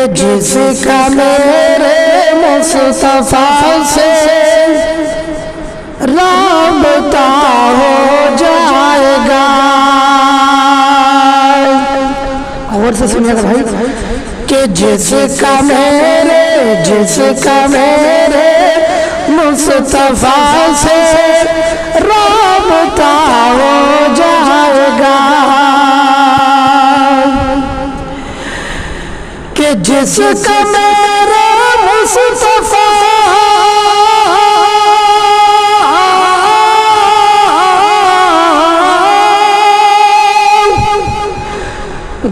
کہ جس کا میرے مصطفیٰ سے رابطہ ہو جائے گا. اور سے سنیے گا بھائی کہ جس کا میرے مصطفیٰ سے رابطہ ہو جائے گا, کہ جس کا میرے مصطفیٰ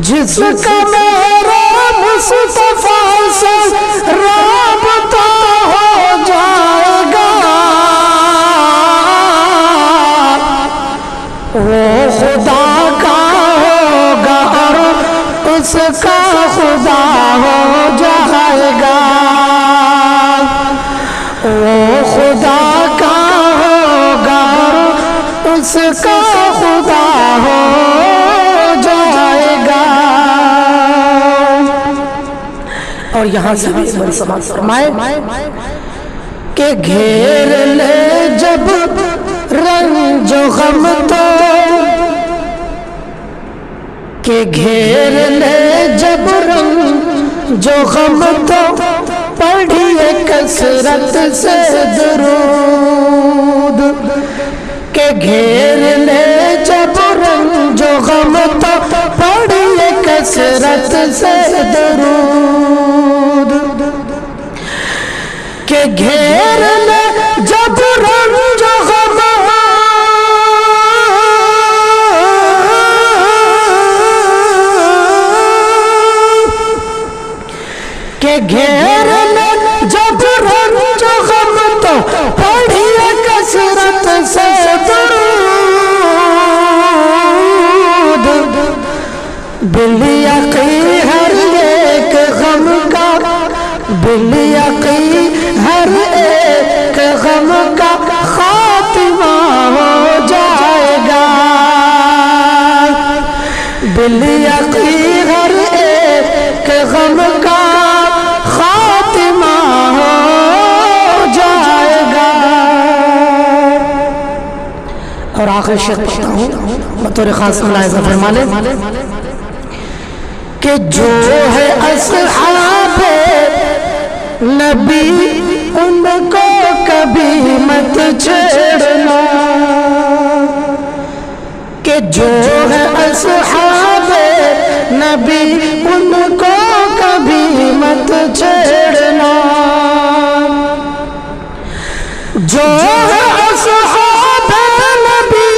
جس کا میرے مصطفیٰ سے رابطہ ہو جائے گا, وہ خدا کا ہوگا اور اس کا خدا ہو جائے گا. وہ خدا کا ہوگا اور اس کا خدا ہو جائے گا. اور یہاں سے بھی بڑی سماعت فرمائے کہ گھیر لے جب رنج و غم تو, کہ گھیر لے جب رنج و غم تو پڑھیے کثرت سے درود. کہ گھیر لے جب رنج و غم تو پڑھیے کثرت سے درود. کہ گھیر لے جب رنج و غم کہ گھیر لے جب رنج و غم تو پڑھیے کثرت سے درود. بالیقین ہر ایک غم کا, بالیقین ہر ایک غم کا خاتمہ ہو جائے گا. بالیقین ہر ایک غم کا خاتمہ ہو جائے گا. اور آخر شیخ پڑھتا ہوں بطور خاص ملاحظہ فرما لیں کہ جو ہے اصحاب نبی ان کو کبھی مت چھیڑنا. کہ جو ہے اصحاب نبی ان کو کبھی مت چھیڑنا. جو ہے اصحاب نبی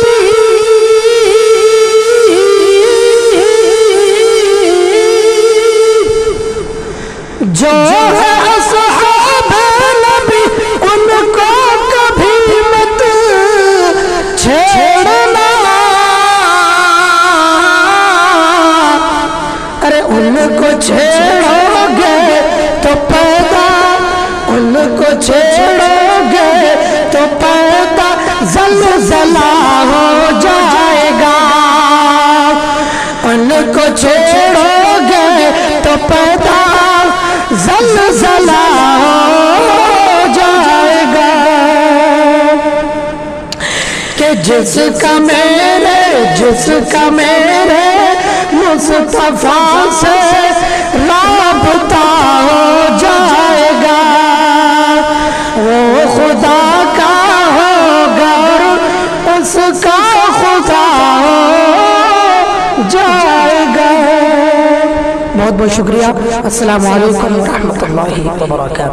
جو ہے اصحاب نبی ان کو کبھی مت چھیڑنا. ارے ان کو چھیڑو گے تو پیدا, ان کو چھیڑو گے تو پیدا زلزلہ ہو جائے گا. ان کو چھیڑو گے تو پیدا زلزلہ ہو جائے گا. کہ جس کا میرے مصطفیٰ سے رابطہ ہو جائے گا, وہ خدا کا ہوگا اور اس کا خدا ہو جائے گا. بہت بہت شکریہ. السلام علیکم ورحمۃ اللہ وبرکاتہ.